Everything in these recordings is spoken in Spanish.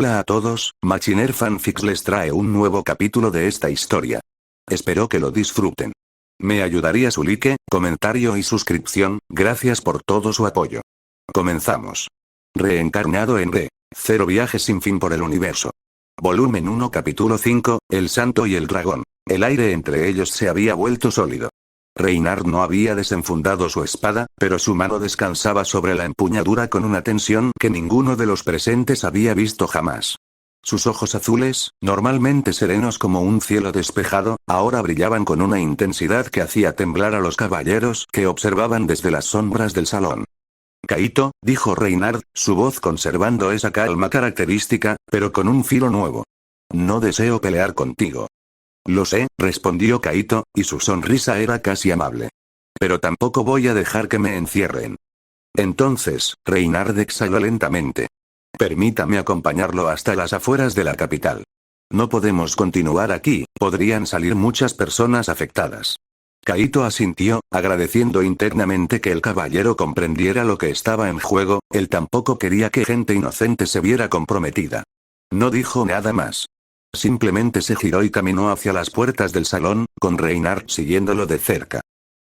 Hola a todos, Machiner Fanfics les trae un nuevo capítulo de esta historia. Espero que lo disfruten. Me ayudaría su like, comentario y suscripción, gracias por todo su apoyo. Comenzamos. Reencarnado en Re. Cero viajes sin fin por el universo. Volumen 1 capítulo 5, El Santo y el Dragón. El aire entre ellos se había vuelto sólido. Reynard no había desenfundado su espada, pero su mano descansaba sobre la empuñadura con una tensión que ninguno de los presentes había visto jamás. Sus ojos azules, normalmente serenos como un cielo despejado, ahora brillaban con una intensidad que hacía temblar a los caballeros que observaban desde las sombras del salón. Kaito, dijo Reynard, su voz conservando esa calma característica, pero con un filo nuevo. No deseo pelear contigo. Lo sé, respondió Kaito, y su sonrisa era casi amable. Pero tampoco voy a dejar que me encierren. Entonces, Reynard exhaló lentamente. Permítame acompañarlo hasta las afueras de la capital. No podemos continuar aquí, podrían salir muchas personas afectadas. Kaito asintió, agradeciendo internamente que el caballero comprendiera lo que estaba en juego, él tampoco quería que gente inocente se viera comprometida. No dijo nada más. Simplemente se giró y caminó hacia las puertas del salón, con Reynard siguiéndolo de cerca.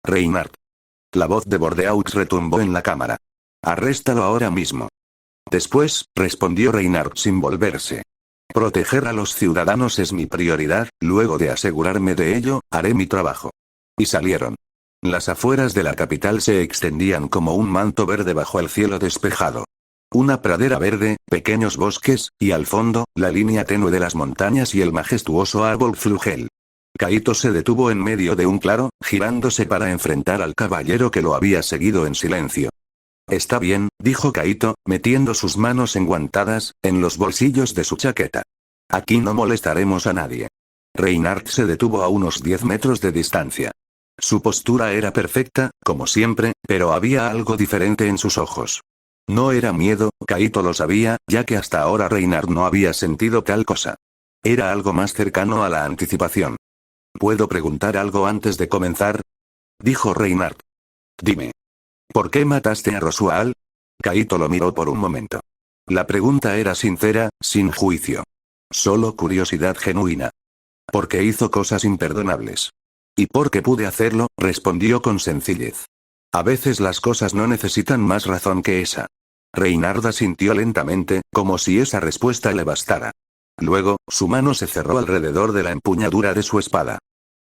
Reynard. La voz de Bordeaux retumbó en la cámara. Arréstalo ahora mismo. Después, respondió Reynard sin volverse. Proteger a los ciudadanos es mi prioridad, luego de asegurarme de ello, haré mi trabajo. Y salieron. Las afueras de la capital se extendían como un manto verde bajo el cielo despejado. Una pradera verde, pequeños bosques, y al fondo, la línea tenue de las montañas y el majestuoso árbol flugel. Kaito se detuvo en medio de un claro, girándose para enfrentar al caballero que lo había seguido en silencio. Está bien, dijo Kaito, metiendo sus manos enguantadas, en los bolsillos de su chaqueta. Aquí no molestaremos a nadie. Reynard se detuvo a unos 10 metros de distancia. Su postura era perfecta, como siempre, pero había algo diferente en sus ojos. No era miedo, Kaito lo sabía, ya que hasta ahora Reynard no había sentido tal cosa. Era algo más cercano a la anticipación. ¿Puedo preguntar algo antes de comenzar? Dijo Reynard. Dime. ¿Por qué mataste a Rosual? Kaito lo miró por un momento. La pregunta era sincera, sin juicio. Solo curiosidad genuina. Porque hizo cosas imperdonables. ¿Y por qué pude hacerlo? Respondió con sencillez. A veces las cosas no necesitan más razón que esa. Reynard asintió lentamente, como si esa respuesta le bastara. Luego, su mano se cerró alrededor de la empuñadura de su espada.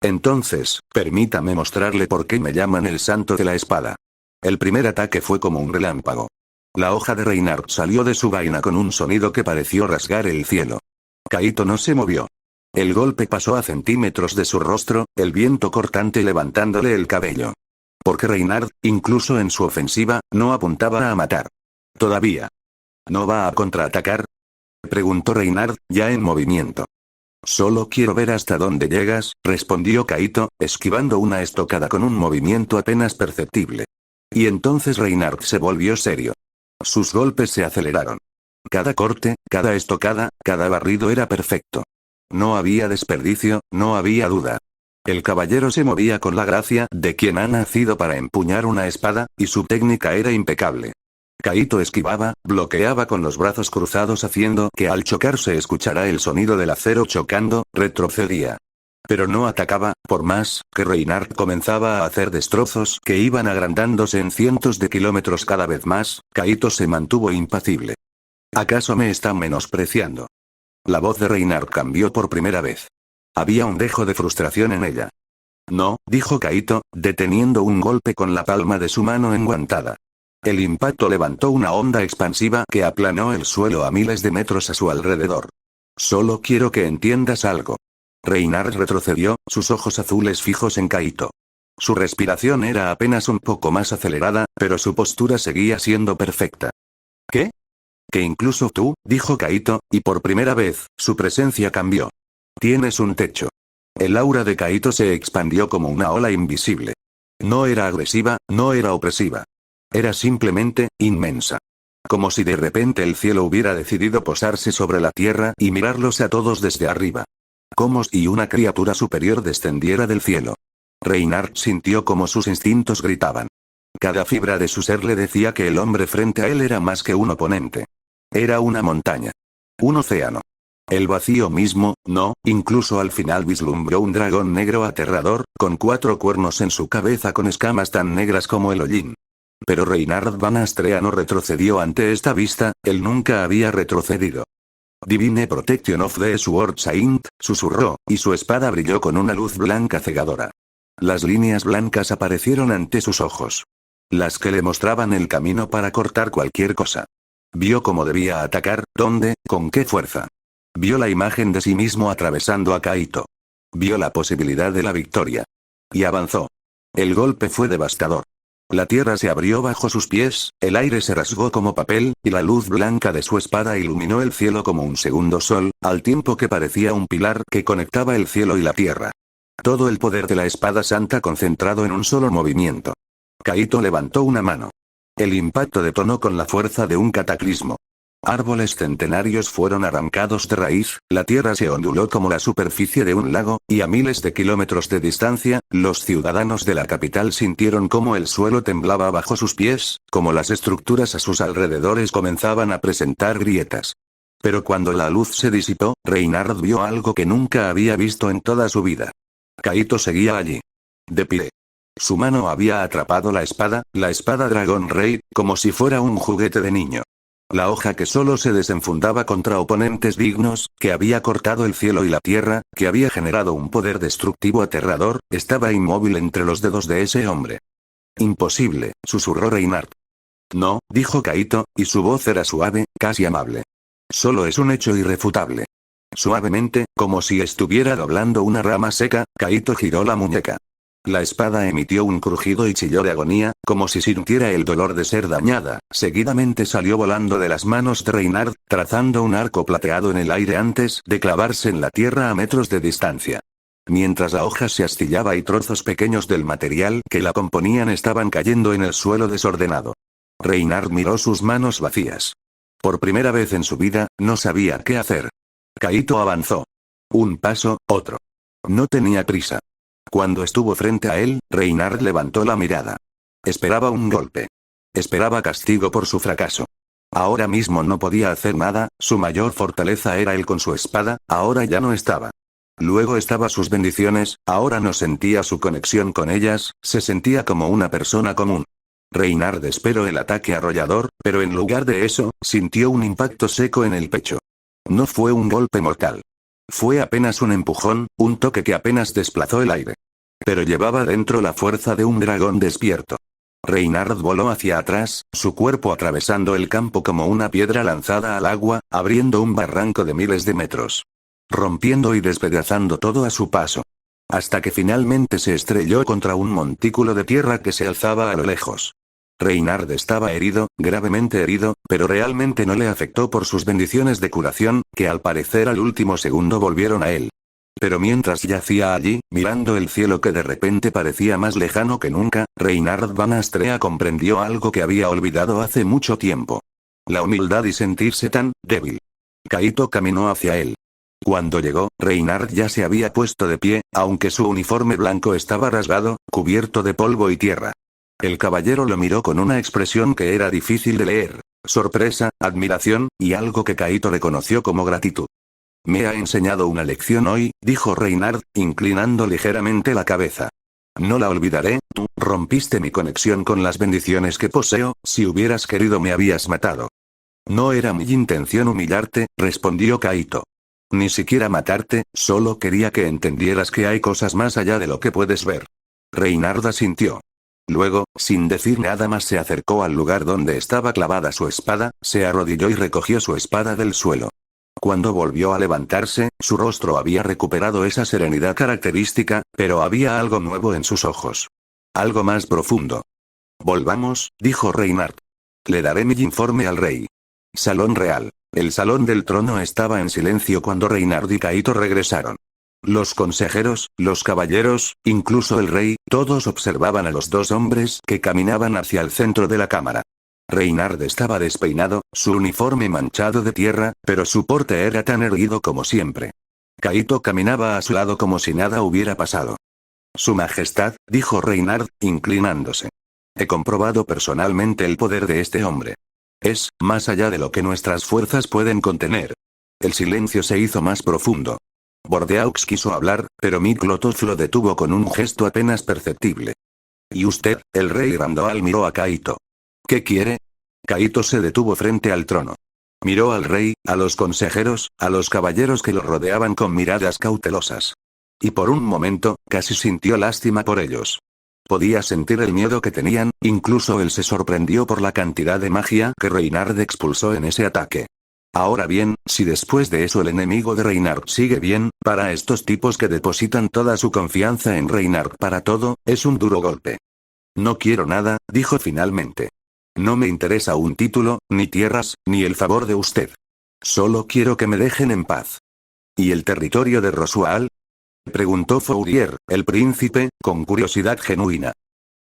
Entonces, permítame mostrarle por qué me llaman el Santo de la Espada. El primer ataque fue como un relámpago. La hoja de Reynard salió de su vaina con un sonido que pareció rasgar el cielo. Kaito no se movió. El golpe pasó a centímetros de su rostro, el viento cortante levantándole el cabello. Porque Reynard, incluso en su ofensiva, no apuntaba a matar. Todavía. ¿No va a contraatacar? Preguntó Reynard, ya en movimiento. Solo quiero ver hasta dónde llegas, respondió Kaito, esquivando una estocada con un movimiento apenas perceptible. Y entonces Reynard se volvió serio. Sus golpes se aceleraron. Cada corte, cada estocada, cada barrido era perfecto. No había desperdicio, no había duda. El caballero se movía con la gracia de quien ha nacido para empuñar una espada, y su técnica era impecable. Kaito esquivaba, bloqueaba con los brazos cruzados haciendo que al chocar se escuchara el sonido del acero chocando, retrocedía. Pero no atacaba, por más que Reynard comenzaba a hacer destrozos que iban agrandándose en cientos de kilómetros cada vez más, Kaito se mantuvo impasible. ¿Acaso me está menospreciando? La voz de Reynard cambió por primera vez. Había un dejo de frustración en ella. No, dijo Kaito, deteniendo un golpe con la palma de su mano enguantada. El impacto levantó una onda expansiva que aplanó el suelo a miles de metros a su alrededor. Solo quiero que entiendas algo. Reynard retrocedió, sus ojos azules fijos en Kaito. Su respiración era apenas un poco más acelerada, pero su postura seguía siendo perfecta. ¿Qué? Que incluso tú, dijo Kaito, y por primera vez, su presencia cambió. Tienes un techo. El aura de Kaito se expandió como una ola invisible. No era agresiva, no era opresiva. Era simplemente, inmensa. Como si de repente el cielo hubiera decidido posarse sobre la tierra y mirarlos a todos desde arriba. Como si una criatura superior descendiera del cielo. Reynard sintió como sus instintos gritaban. Cada fibra de su ser le decía que el hombre frente a él era más que un oponente. Era una montaña. Un océano. El vacío mismo, no, incluso al final vislumbró un dragón negro aterrador, con 4 cuernos en su cabeza con escamas tan negras como el hollín. Pero Reinhard Van Astrea no retrocedió ante esta vista, él nunca había retrocedido. Divine Protection of the Sword Saint, susurró, y su espada brilló con una luz blanca cegadora. Las líneas blancas aparecieron ante sus ojos. Las que le mostraban el camino para cortar cualquier cosa. Vio cómo debía atacar, dónde, con qué fuerza. Vio la imagen de sí mismo atravesando a Kaito. Vio la posibilidad de la victoria. Y avanzó. El golpe fue devastador. La tierra se abrió bajo sus pies, el aire se rasgó como papel, y la luz blanca de su espada iluminó el cielo como un segundo sol, al tiempo que parecía un pilar que conectaba el cielo y la tierra. Todo el poder de la espada santa concentrado en un solo movimiento. Kaito levantó una mano. El impacto detonó con la fuerza de un cataclismo. Árboles centenarios fueron arrancados de raíz, la tierra se onduló como la superficie de un lago, y a miles de kilómetros de distancia, los ciudadanos de la capital sintieron cómo el suelo temblaba bajo sus pies, como las estructuras a sus alrededores comenzaban a presentar grietas. Pero cuando la luz se disipó, Reinhard vio algo que nunca había visto en toda su vida. Kaito seguía allí. De pie. Su mano había atrapado la espada Dragón Rey, como si fuera un juguete de niño. La hoja que solo se desenfundaba contra oponentes dignos, que había cortado el cielo y la tierra, que había generado un poder destructivo aterrador, estaba inmóvil entre los dedos de ese hombre. Imposible, susurró Reinhard. No, dijo Kaito, y su voz era suave, casi amable. Solo es un hecho irrefutable. Suavemente, como si estuviera doblando una rama seca, Kaito giró la muñeca. La espada emitió un crujido y chilló de agonía, como si sintiera el dolor de ser dañada. Seguidamente salió volando de las manos de Reinhard, trazando un arco plateado en el aire antes de clavarse en la tierra a metros de distancia. Mientras la hoja se astillaba y trozos pequeños del material que la componían estaban cayendo en el suelo desordenado. Reinhard miró sus manos vacías. Por primera vez en su vida, no sabía qué hacer. Kaito avanzó. Un paso, otro. No tenía prisa. Cuando estuvo frente a él, Reinhard levantó la mirada. Esperaba un golpe. Esperaba castigo por su fracaso. Ahora mismo no podía hacer nada, su mayor fortaleza era él con su espada, ahora ya no estaba. Luego estaba sus bendiciones, ahora no sentía su conexión con ellas, se sentía como una persona común. Reinhard esperó el ataque arrollador, pero en lugar de eso, sintió un impacto seco en el pecho. No fue un golpe mortal. Fue apenas un empujón, un toque que apenas desplazó el aire. Pero llevaba dentro la fuerza de un dragón despierto. Reinhard voló hacia atrás, su cuerpo atravesando el campo como una piedra lanzada al agua, abriendo un barranco de miles de metros. Rompiendo y despedazando todo a su paso. Hasta que finalmente se estrelló contra un montículo de tierra que se alzaba a lo lejos. Reinhard estaba herido, gravemente herido, pero realmente no le afectó por sus bendiciones de curación, que al parecer al último segundo volvieron a él. Pero mientras yacía allí, mirando el cielo que de repente parecía más lejano que nunca, Reinhard Van Astrea comprendió algo que había olvidado hace mucho tiempo. La humildad y sentirse tan débil. Kaito caminó hacia él. Cuando llegó, Reinhard ya se había puesto de pie, aunque su uniforme blanco estaba rasgado, cubierto de polvo y tierra. El caballero lo miró con una expresión que era difícil de leer. Sorpresa, admiración, y algo que Kaito reconoció como gratitud. Me ha enseñado una lección hoy, dijo Reinhard, inclinando ligeramente la cabeza. No la olvidaré, tú rompiste mi conexión con las bendiciones que poseo, si hubieras querido me habías matado. No era mi intención humillarte, respondió Kaito. Ni siquiera matarte, solo quería que entendieras que hay cosas más allá de lo que puedes ver. Reinhard asintió. Luego, sin decir nada más se acercó al lugar donde estaba clavada su espada, se arrodilló y recogió su espada del suelo. Cuando volvió a levantarse, su rostro había recuperado esa serenidad característica, pero había algo nuevo en sus ojos. Algo más profundo. Volvamos, dijo Reinhard. Le daré mi informe al rey. Salón real. El salón del trono estaba en silencio cuando Reinhard y Kaito regresaron. Los consejeros, los caballeros, incluso el rey, todos observaban a los dos hombres que caminaban hacia el centro de la cámara. Reinhard estaba despeinado, su uniforme manchado de tierra, pero su porte era tan erguido como siempre. Kaito caminaba a su lado como si nada hubiera pasado. Su Majestad, dijo Reinhard, inclinándose. He comprobado personalmente el poder de este hombre. Es más allá de lo que nuestras fuerzas pueden contener. El silencio se hizo más profundo. Bordeaux quiso hablar, pero Miklotov lo detuvo con un gesto apenas perceptible. ¿Y usted? El rey Randoal miró a Kaito. ¿Qué quiere? Kaito se detuvo frente al trono. Miró al rey, a los consejeros, a los caballeros que lo rodeaban con miradas cautelosas. Y por un momento, casi sintió lástima por ellos. Podía sentir el miedo que tenían, incluso él se sorprendió por la cantidad de magia que Reynard expulsó en ese ataque. Ahora bien, si después de eso el enemigo de Reynard sigue bien, para estos tipos que depositan toda su confianza en Reynard para todo, es un duro golpe. No quiero nada, dijo finalmente. No me interesa un título, ni tierras, ni el favor de usted. Solo quiero que me dejen en paz. ¿Y el territorio de Rosual? Preguntó Fourier, el príncipe, con curiosidad genuina.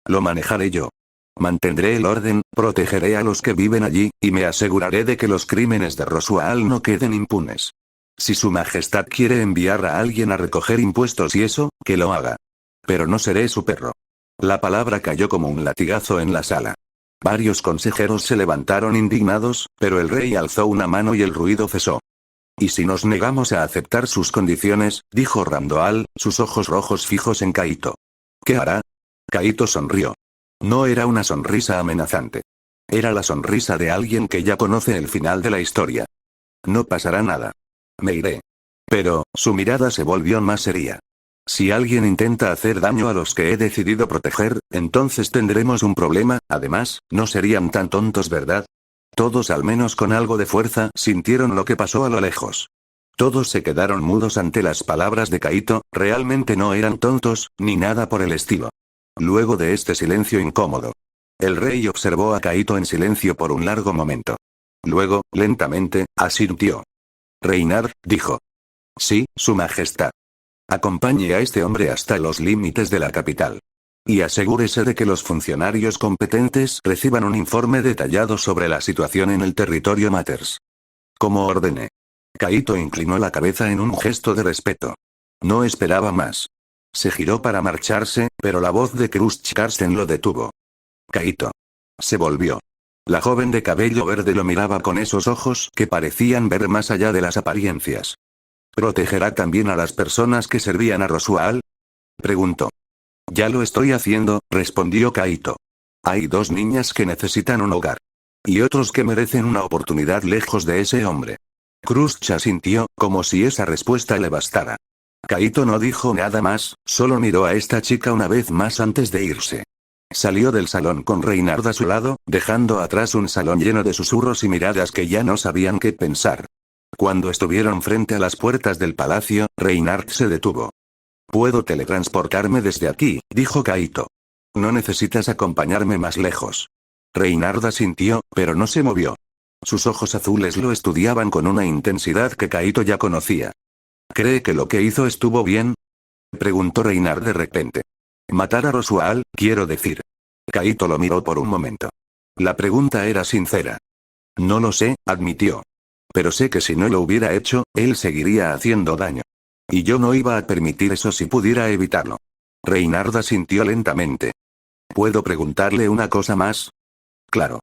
Lo manejaré yo. Mantendré el orden, protegeré a los que viven allí, y me aseguraré de que los crímenes de Rosual no queden impunes. Si su majestad quiere enviar a alguien a recoger impuestos y eso, que lo haga. Pero no seré su perro. La palabra cayó como un latigazo en la sala. Varios consejeros se levantaron indignados, pero el rey alzó una mano y el ruido cesó. ¿Y si nos negamos a aceptar sus condiciones? Dijo Randoal, sus ojos rojos fijos en Kaito. ¿Qué hará? Kaito sonrió. No era una sonrisa amenazante. Era la sonrisa de alguien que ya conoce el final de la historia. No pasará nada. Me iré. Pero, su mirada se volvió más seria. Si alguien intenta hacer daño a los que he decidido proteger, entonces tendremos un problema, además, no serían tan tontos, ¿verdad? Todos al menos con algo de fuerza sintieron lo que pasó a lo lejos. Todos se quedaron mudos ante las palabras de Kaito, realmente no eran tontos, ni nada por el estilo. Luego de este silencio incómodo, el rey observó a Kaito en silencio por un largo momento. Luego, lentamente, asintió. Reynard, dijo. Sí, su majestad. Acompañe a este hombre hasta los límites de la capital. Y asegúrese de que los funcionarios competentes reciban un informe detallado sobre la situación en el territorio Matters. Como ordené. Kaito inclinó la cabeza en un gesto de respeto. No esperaba más. Se giró para marcharse, pero la voz de Krush Karsten lo detuvo. Kaito. Se volvió. La joven de cabello verde lo miraba con esos ojos que parecían ver más allá de las apariencias. ¿Protegerá también a las personas que servían a Rosual? Preguntó. Ya lo estoy haciendo, respondió Kaito. Hay 2 niñas que necesitan un hogar. Y otros que merecen una oportunidad lejos de ese hombre. Krush asintió, como si esa respuesta le bastara. Kaito no dijo nada más, solo miró a esta chica una vez más antes de irse. Salió del salón con Reynard a su lado, dejando atrás un salón lleno de susurros y miradas que ya no sabían qué pensar. Cuando estuvieron frente a las puertas del palacio, Reynard se detuvo. Puedo teletransportarme desde aquí, dijo Kaito. No necesitas acompañarme más lejos. Reynard asintió, pero no se movió. Sus ojos azules lo estudiaban con una intensidad que Kaito ya conocía. ¿Cree que lo que hizo estuvo bien? Preguntó Reynard de repente. Matar a Rosual, quiero decir. Kaito lo miró por un momento. La pregunta era sincera. No lo sé, admitió. Pero sé que si no lo hubiera hecho, él seguiría haciendo daño. Y yo no iba a permitir eso si pudiera evitarlo. Reynard asintió lentamente. ¿Puedo preguntarle una cosa más? Claro.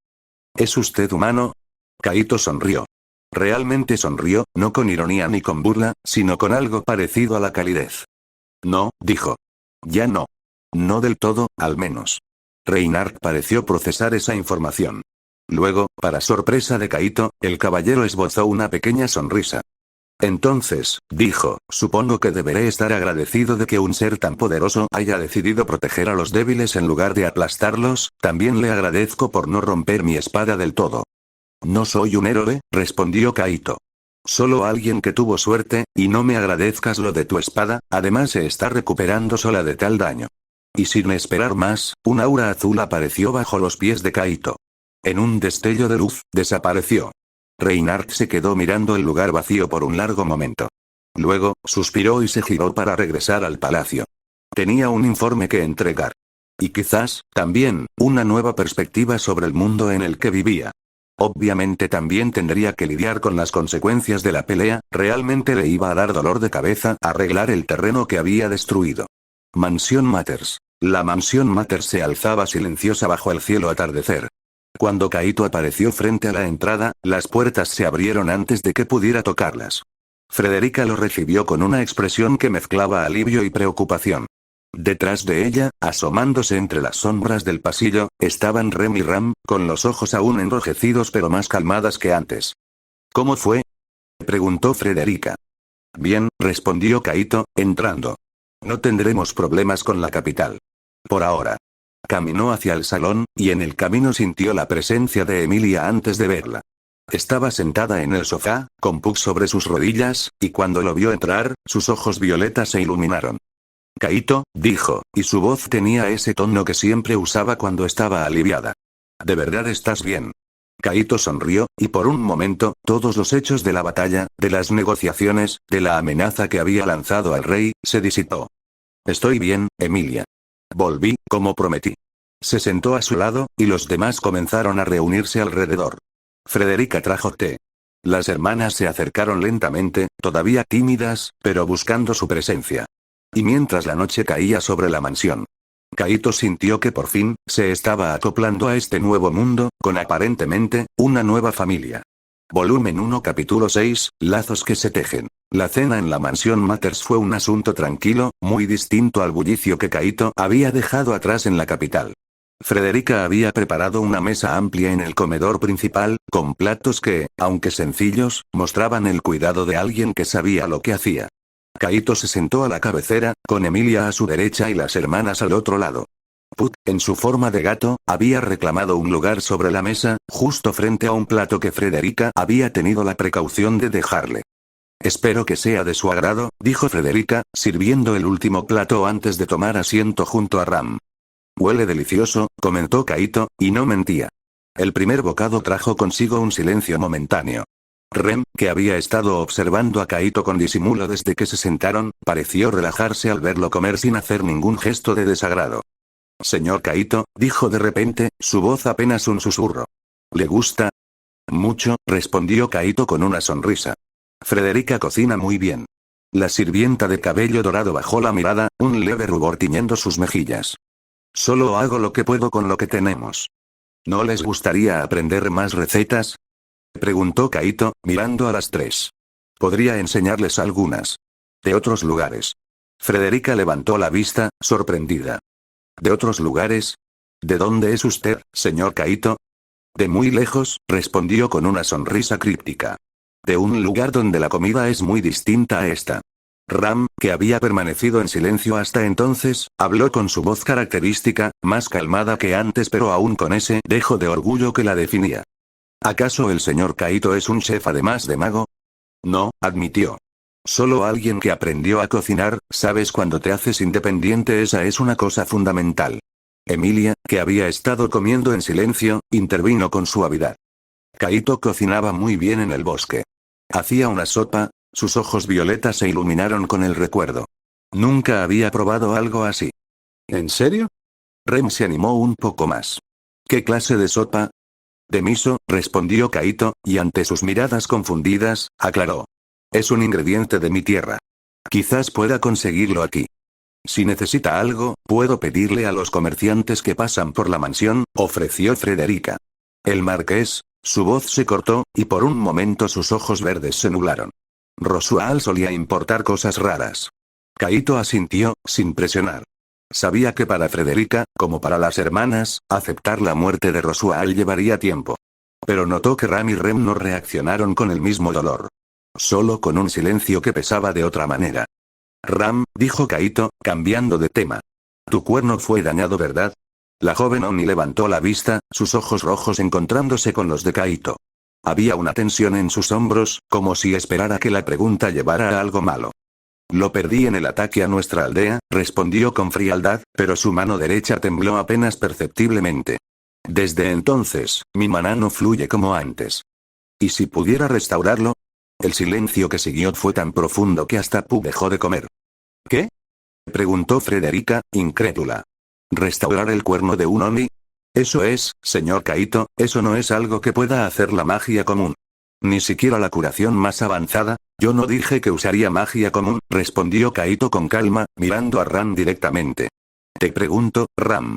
¿Es usted humano? Kaito sonrió. Realmente sonrió, no con ironía ni con burla, sino con algo parecido a la calidez. No, dijo. Ya no. No del todo, al menos. Reynard pareció procesar esa información. Luego, para sorpresa de Kaito, el caballero esbozó una pequeña sonrisa. Entonces, dijo, supongo que deberé estar agradecido de que un ser tan poderoso haya decidido proteger a los débiles en lugar de aplastarlos, también le agradezco por no romper mi espada del todo. No soy un héroe, respondió Kaito. Solo alguien que tuvo suerte, y no me agradezcas lo de tu espada, además se está recuperando sola de tal daño. Y sin esperar más, un aura azul apareció bajo los pies de Kaito. En un destello de luz, desapareció. Reynard se quedó mirando el lugar vacío por un largo momento. Luego, suspiró y se giró para regresar al palacio. Tenía un informe que entregar. Y quizás, también, una nueva perspectiva sobre el mundo en el que vivía. Obviamente también tendría que lidiar con las consecuencias de la pelea, realmente le iba a dar dolor de cabeza arreglar el terreno que había destruido. Mansión Matters. La mansión Matters se alzaba silenciosa bajo el cielo atardecer. Cuando Kaito apareció frente a la entrada, las puertas se abrieron antes de que pudiera tocarlas. Frederica lo recibió con una expresión que mezclaba alivio y preocupación. Detrás de ella, asomándose entre las sombras del pasillo, estaban Rem y Ram, con los ojos aún enrojecidos pero más calmadas que antes. ¿Cómo fue?, preguntó Frederica. Bien, respondió Kaito, entrando. No tendremos problemas con la capital. Por ahora. Caminó hacia el salón, y en el camino sintió la presencia de Emilia antes de verla. Estaba sentada en el sofá, con Puck sobre sus rodillas, y cuando lo vio entrar, sus ojos violetas se iluminaron. Kaito, dijo, y su voz tenía ese tono que siempre usaba cuando estaba aliviada. ¿De verdad estás bien? Kaito sonrió, y por un momento, todos los hechos de la batalla, de las negociaciones, de la amenaza que había lanzado al rey, se disipó. Estoy bien, Emilia. Volví, como prometí. Se sentó a su lado, y los demás comenzaron a reunirse alrededor. Frederica trajo té. Las hermanas se acercaron lentamente, todavía tímidas, pero buscando su presencia. Y mientras la noche caía sobre la mansión, Kaito sintió que por fin, se estaba acoplando a este nuevo mundo, con aparentemente, una nueva familia. Volumen 1 Capítulo 6, Lazos que se tejen. La cena en la mansión Matters fue un asunto tranquilo, muy distinto al bullicio que Kaito había dejado atrás en la capital. Frederica había preparado una mesa amplia en el comedor principal, con platos que, aunque sencillos, mostraban el cuidado de alguien que sabía lo que hacía. Kaito se sentó a la cabecera, con Emilia a su derecha y las hermanas al otro lado. Puck, en su forma de gato, había reclamado un lugar sobre la mesa, justo frente a un plato que Frederica había tenido la precaución de dejarle. Espero que sea de su agrado, dijo Frederica, sirviendo el último plato antes de tomar asiento junto a Ram. Huele delicioso, comentó Kaito, y no mentía. El primer bocado trajo consigo un silencio momentáneo. Rem, que había estado observando a Kaito con disimulo desde que se sentaron, pareció relajarse al verlo comer sin hacer ningún gesto de desagrado. Señor Kaito, dijo de repente, su voz apenas un susurro. ¿Le gusta? Mucho, respondió Kaito con una sonrisa. Frederica cocina muy bien. La sirvienta de cabello dorado bajó la mirada, un leve rubor tiñendo sus mejillas. Solo hago lo que puedo con lo que tenemos. ¿No les gustaría aprender más recetas?, preguntó Kaito, mirando a las tres. Podría enseñarles algunas. De otros lugares. Frederica levantó la vista, sorprendida. ¿De otros lugares? ¿De dónde es usted, señor Kaito? De muy lejos, respondió con una sonrisa críptica. De un lugar donde la comida es muy distinta a esta. Ram, que había permanecido en silencio hasta entonces, habló con su voz característica, más calmada que antes pero aún con ese dejo de orgullo que la definía. ¿Acaso el señor Kaito es un chef además de mago? No, admitió. Solo alguien que aprendió a cocinar, sabes, cuando te haces independiente esa es una cosa fundamental. Emilia, que había estado comiendo en silencio, intervino con suavidad. Kaito cocinaba muy bien en el bosque. Hacía una sopa, sus ojos violetas se iluminaron con el recuerdo. Nunca había probado algo así. ¿En serio? Rem se animó un poco más. ¿Qué clase de sopa? De miso, respondió Kaito, y ante sus miradas confundidas, aclaró. Es un ingrediente de mi tierra. Quizás pueda conseguirlo aquí. Si necesita algo, puedo pedirle a los comerciantes que pasan por la mansión, ofreció Frederica. El marqués, su voz se cortó, y por un momento sus ojos verdes se nublaron. Rosual solía importar cosas raras. Kaito asintió, sin presionar. Sabía que para Frederica, como para las hermanas, aceptar la muerte de Rosual llevaría tiempo. Pero notó que Ram y Rem no reaccionaron con el mismo dolor. Solo con un silencio que pesaba de otra manera. Ram, dijo Kaito, cambiando de tema. Tu cuerno fue dañado, ¿verdad? La joven Oni levantó la vista, sus ojos rojos encontrándose con los de Kaito. Había una tensión en sus hombros, como si esperara que la pregunta llevara a algo malo. Lo perdí en el ataque a nuestra aldea, respondió con frialdad, pero su mano derecha tembló apenas perceptiblemente. Desde entonces, mi maná no fluye como antes. ¿Y si pudiera restaurarlo? El silencio que siguió fue tan profundo que hasta Puck dejó de comer. ¿Qué?, preguntó Frederica, incrédula. ¿Restaurar el cuerno de un Oni? Eso es, señor Kaito, eso no es algo que pueda hacer la magia común. Ni siquiera la curación más avanzada. Yo no dije que usaría magia común, respondió Kaito con calma, mirando a Ram directamente. Te pregunto, Ram.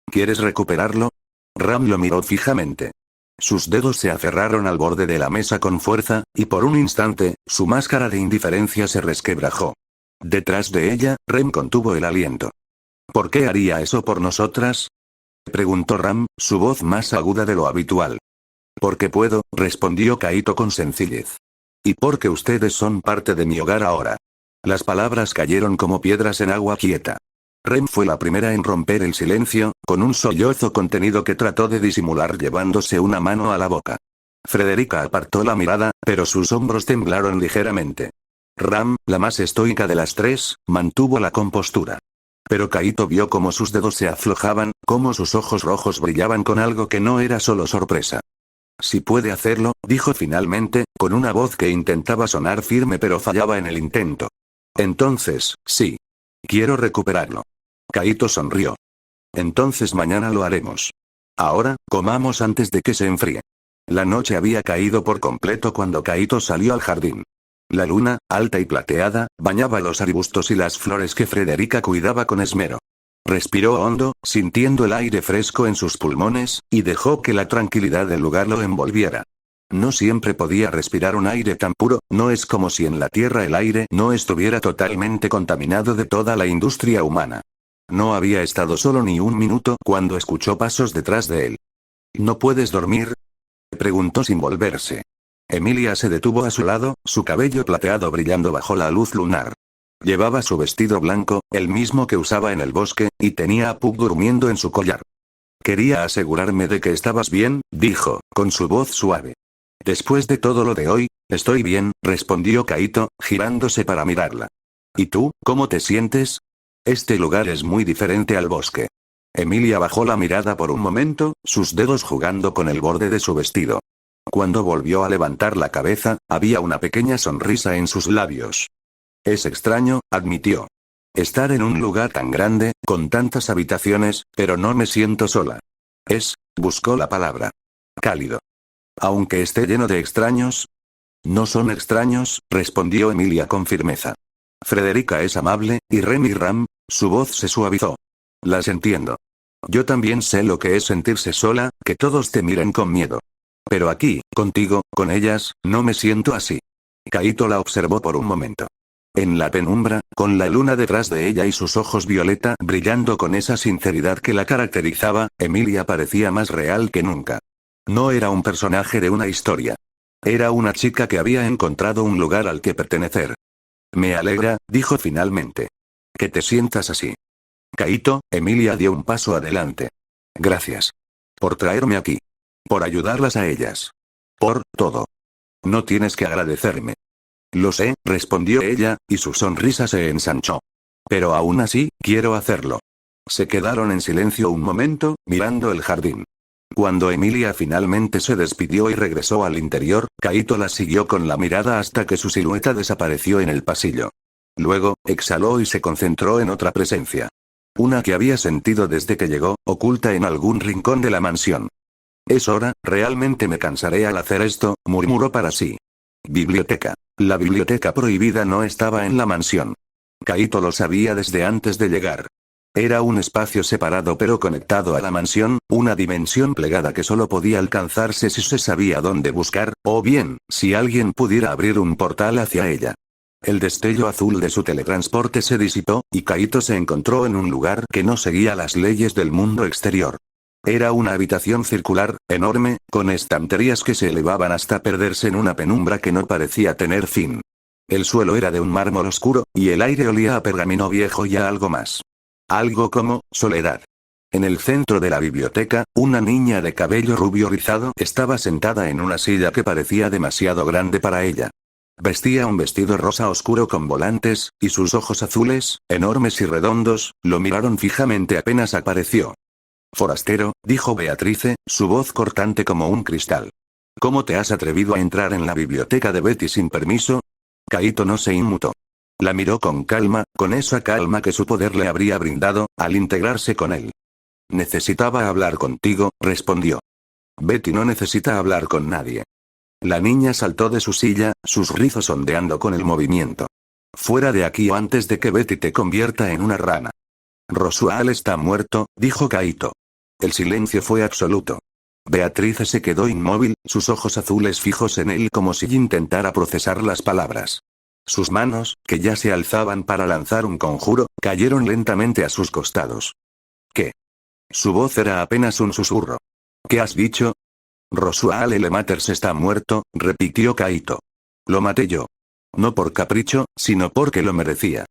¿Quieres recuperarlo? Ram lo miró fijamente. Sus dedos se aferraron al borde de la mesa con fuerza, y por un instante, su máscara de indiferencia se resquebrajó. Detrás de ella, Rem contuvo el aliento. ¿Por qué haría eso por nosotras? Preguntó Ram, su voz más aguda de lo habitual. Porque puedo, respondió Kaito con sencillez. Y porque ustedes son parte de mi hogar ahora. Las palabras cayeron como piedras en agua quieta. Rem fue la primera en romper el silencio, con un sollozo contenido que trató de disimular llevándose una mano a la boca. Frederica apartó la mirada, pero sus hombros temblaron ligeramente. Ram, la más estoica de las tres, mantuvo la compostura. Pero Kaito vio cómo sus dedos se aflojaban, cómo sus ojos rojos brillaban con algo que no era solo sorpresa. Si puede hacerlo, dijo finalmente, con una voz que intentaba sonar firme pero fallaba en el intento. Entonces, sí. Quiero recuperarlo. Kaito sonrió. Entonces mañana lo haremos. Ahora, comamos antes de que se enfríe. La noche había caído por completo cuando Kaito salió al jardín. La luna, alta y plateada, bañaba los arbustos y las flores que Frederica cuidaba con esmero. Respiró hondo, sintiendo el aire fresco en sus pulmones, y dejó que la tranquilidad del lugar lo envolviera. No siempre podía respirar un aire tan puro, no es como si en la Tierra el aire no estuviera totalmente contaminado de toda la industria humana. No había estado solo ni un minuto cuando escuchó pasos detrás de él. ¿No puedes dormir?, preguntó sin volverse. Emilia se detuvo a su lado, su cabello plateado brillando bajo la luz lunar. Llevaba su vestido blanco, el mismo que usaba en el bosque, y tenía a Puck durmiendo en su collar. Quería asegurarme de que estabas bien, dijo, con su voz suave. Después de todo lo de hoy, estoy bien, respondió Kaito, girándose para mirarla. ¿Y tú, cómo te sientes? Este lugar es muy diferente al bosque. Emilia bajó la mirada por un momento, sus dedos jugando con el borde de su vestido. Cuando volvió a levantar la cabeza, había una pequeña sonrisa en sus labios. Es extraño, admitió. Estar en un lugar tan grande, con tantas habitaciones, pero no me siento sola. Buscó la palabra. Cálido. Aunque esté lleno de extraños. No son extraños, respondió Emilia con firmeza. Frederica es amable, y Ram, su voz se suavizó. Las entiendo. Yo también sé lo que es sentirse sola, que todos te miren con miedo. Pero aquí, contigo, con ellas, no me siento así. Kaito la observó por un momento. En la penumbra, con la luna detrás de ella y sus ojos violeta brillando con esa sinceridad que la caracterizaba, Emilia parecía más real que nunca. No era un personaje de una historia. Era una chica que había encontrado un lugar al que pertenecer. Me alegra, dijo finalmente. Que te sientas así. Kaito, Emilia dio un paso adelante. Gracias. Por traerme aquí. Por ayudarlas a ellas. Por todo. No tienes que agradecerme. Lo sé, respondió ella, y su sonrisa se ensanchó. Pero aún así, quiero hacerlo. Se quedaron en silencio un momento, mirando el jardín. Cuando Emilia finalmente se despidió y regresó al interior, Kaito la siguió con la mirada hasta que su silueta desapareció en el pasillo. Luego, exhaló y se concentró en otra presencia. Una que había sentido desde que llegó, oculta en algún rincón de la mansión. Es hora, realmente me cansaré al hacer esto, murmuró para sí. Biblioteca. La biblioteca prohibida no estaba en la mansión. Kaito lo sabía desde antes de llegar. Era un espacio separado pero conectado a la mansión, una dimensión plegada que solo podía alcanzarse si se sabía dónde buscar, o bien, si alguien pudiera abrir un portal hacia ella. El destello azul de su teletransporte se disipó, y Kaito se encontró en un lugar que no seguía las leyes del mundo exterior. Era una habitación circular, enorme, con estanterías que se elevaban hasta perderse en una penumbra que no parecía tener fin. El suelo era de un mármol oscuro, y el aire olía a pergamino viejo y a algo más. Algo como, soledad. En el centro de la biblioteca, una niña de cabello rubio rizado estaba sentada en una silla que parecía demasiado grande para ella. Vestía un vestido rosa oscuro con volantes, y sus ojos azules, enormes y redondos, lo miraron fijamente apenas apareció. Forastero, dijo Beatrice, su voz cortante como un cristal. ¿Cómo te has atrevido a entrar en la biblioteca de Betty sin permiso? Kaito no se inmutó. La miró con calma, con esa calma que su poder le habría brindado, al integrarse con él. Necesitaba hablar contigo, respondió. Betty no necesita hablar con nadie. La niña saltó de su silla, sus rizos ondeando con el movimiento. Fuera de aquí o antes de que Betty te convierta en una rana. Rosual está muerto, dijo Kaito. El silencio fue absoluto. Beatriz se quedó inmóvil, sus ojos azules fijos en él como si intentara procesar las palabras. Sus manos, que ya se alzaban para lanzar un conjuro, cayeron lentamente a sus costados. ¿Qué? Su voz era apenas un susurro. ¿Qué has dicho? Rosual L. Matters está muerto, repitió Kaito. Lo maté yo. No por capricho, sino porque lo merecía.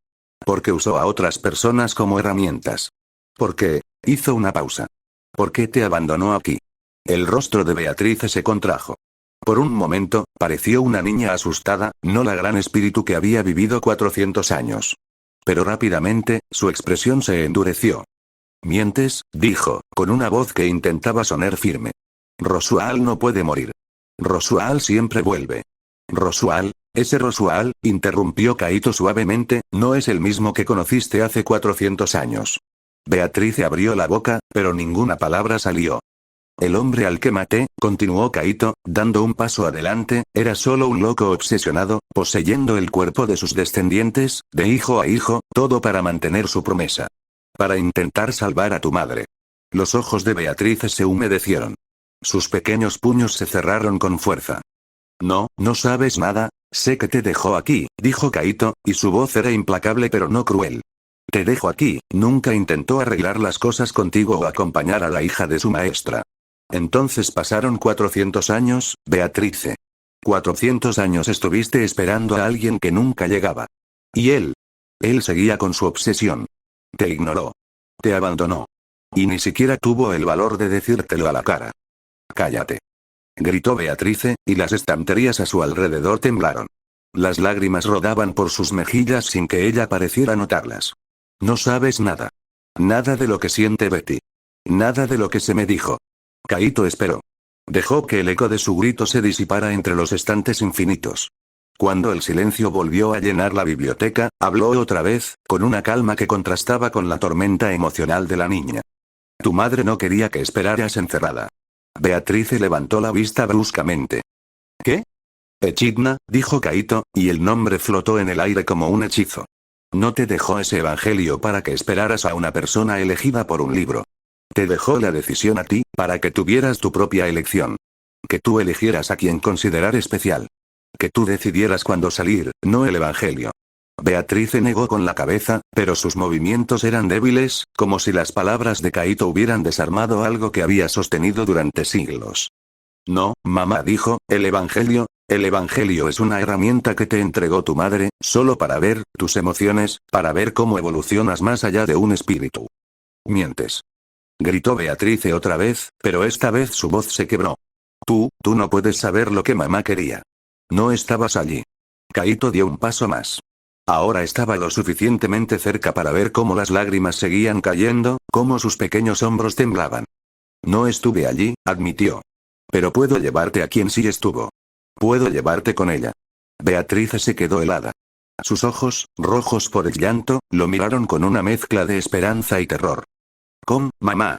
Porque usó a otras personas como herramientas. Porque, hizo una pausa. ¿Por qué te abandonó aquí? El rostro de Beatriz se contrajo. Por un momento, pareció una niña asustada, no la gran espíritu que había vivido 400 años. Pero rápidamente, su expresión se endureció. Mientes, dijo, con una voz que intentaba sonar firme. Rosual no puede morir. Rosual siempre vuelve. Rosual, ese Rosual, interrumpió Kaito suavemente, no es el mismo que conociste hace 400 años. Beatriz abrió la boca, pero ninguna palabra salió. El hombre al que maté, continuó Kaito, dando un paso adelante, era solo un loco obsesionado, poseyendo el cuerpo de sus descendientes, de hijo a hijo, todo para mantener su promesa. Para intentar salvar a tu madre. Los ojos de Beatriz se humedecieron. Sus pequeños puños se cerraron con fuerza. No, no sabes nada, sé que te dejó aquí, dijo Kaito, y su voz era implacable pero no cruel. Te dejo aquí, nunca intentó arreglar las cosas contigo o acompañar a la hija de su maestra. Entonces pasaron 400 años, Beatrice. 400 años estuviste esperando a alguien que nunca llegaba. Y él. Él seguía con su obsesión. Te ignoró. Te abandonó. Y ni siquiera tuvo el valor de decírtelo a la cara. Cállate. Gritó Beatrice, y las estanterías a su alrededor temblaron. Las lágrimas rodaban por sus mejillas sin que ella pareciera notarlas. No sabes nada. Nada de lo que siente Betty. Nada de lo que se me dijo. Kaito esperó. Dejó que el eco de su grito se disipara entre los estantes infinitos. Cuando el silencio volvió a llenar la biblioteca, habló otra vez, con una calma que contrastaba con la tormenta emocional de la niña. Tu madre no quería que esperaras encerrada. Beatriz levantó la vista bruscamente. ¿Qué? Echidna, dijo Kaito, y el nombre flotó en el aire como un hechizo. No te dejó ese evangelio para que esperaras a una persona elegida por un libro. Te dejó la decisión a ti, para que tuvieras tu propia elección. Que tú eligieras a quien considerar especial. Que tú decidieras cuándo salir, no el evangelio. Beatriz negó con la cabeza, pero sus movimientos eran débiles, como si las palabras de Kaito hubieran desarmado algo que había sostenido durante siglos. No, mamá dijo, el evangelio es una herramienta que te entregó tu madre, solo para ver tus emociones, para ver cómo evolucionas más allá de un espíritu. Mientes. Gritó Beatriz otra vez, pero esta vez su voz se quebró. Tú no puedes saber lo que mamá quería. No estabas allí. Kaito dio un paso más. Ahora estaba lo suficientemente cerca para ver cómo las lágrimas seguían cayendo, cómo sus pequeños hombros temblaban. No estuve allí, admitió. Pero puedo llevarte a quien sí estuvo. Puedo llevarte con ella. Beatriz se quedó helada. Sus ojos, rojos por el llanto, lo miraron con una mezcla de esperanza y terror. Mamá.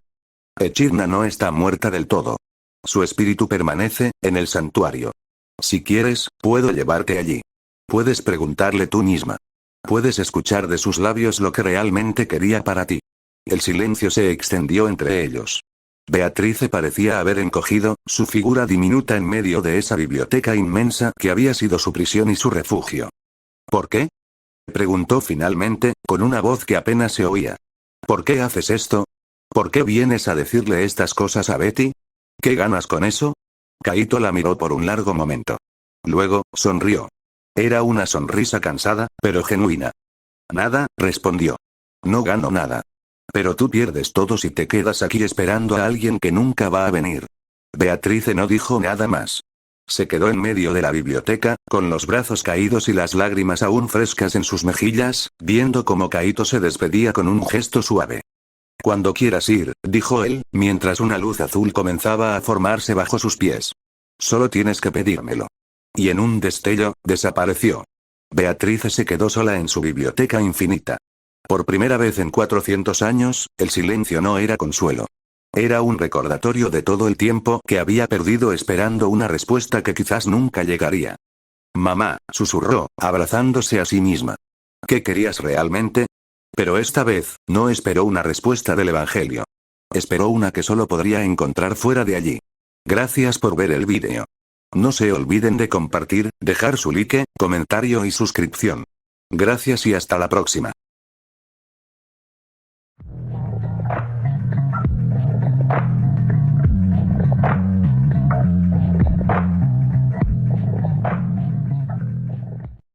Echidna no está muerta del todo. Su espíritu permanece, en el santuario. Si quieres, puedo llevarte allí. Puedes preguntarle tú misma. Puedes escuchar de sus labios lo que realmente quería para ti. El silencio se extendió entre ellos. Beatriz parecía haber encogido, su figura diminuta en medio de esa biblioteca inmensa que había sido su prisión y su refugio. ¿Por qué? Preguntó finalmente, con una voz que apenas se oía. ¿Por qué haces esto? ¿Por qué vienes a decirle estas cosas a Betty? ¿Qué ganas con eso? Kaito la miró por un largo momento. Luego, sonrió. Era una sonrisa cansada, pero genuina. Nada, respondió. No gano nada. Pero tú pierdes todo si te quedas aquí esperando a alguien que nunca va a venir. Beatriz no dijo nada más. Se quedó en medio de la biblioteca, con los brazos caídos y las lágrimas aún frescas en sus mejillas, viendo cómo Kaito se despedía con un gesto suave. Cuando quieras ir, dijo él, mientras una luz azul comenzaba a formarse bajo sus pies. Solo tienes que pedírmelo. Y en un destello, desapareció. Beatriz se quedó sola en su biblioteca infinita. Por primera vez en 400 años, el silencio no era consuelo. Era un recordatorio de todo el tiempo que había perdido esperando una respuesta que quizás nunca llegaría. Mamá, susurró, abrazándose a sí misma. ¿Qué querías realmente? Pero esta vez, no esperó una respuesta del Evangelio. Esperó una que solo podría encontrar fuera de allí. Gracias por ver el vídeo. No se olviden de compartir, dejar su like, comentario y suscripción. Gracias y hasta la próxima.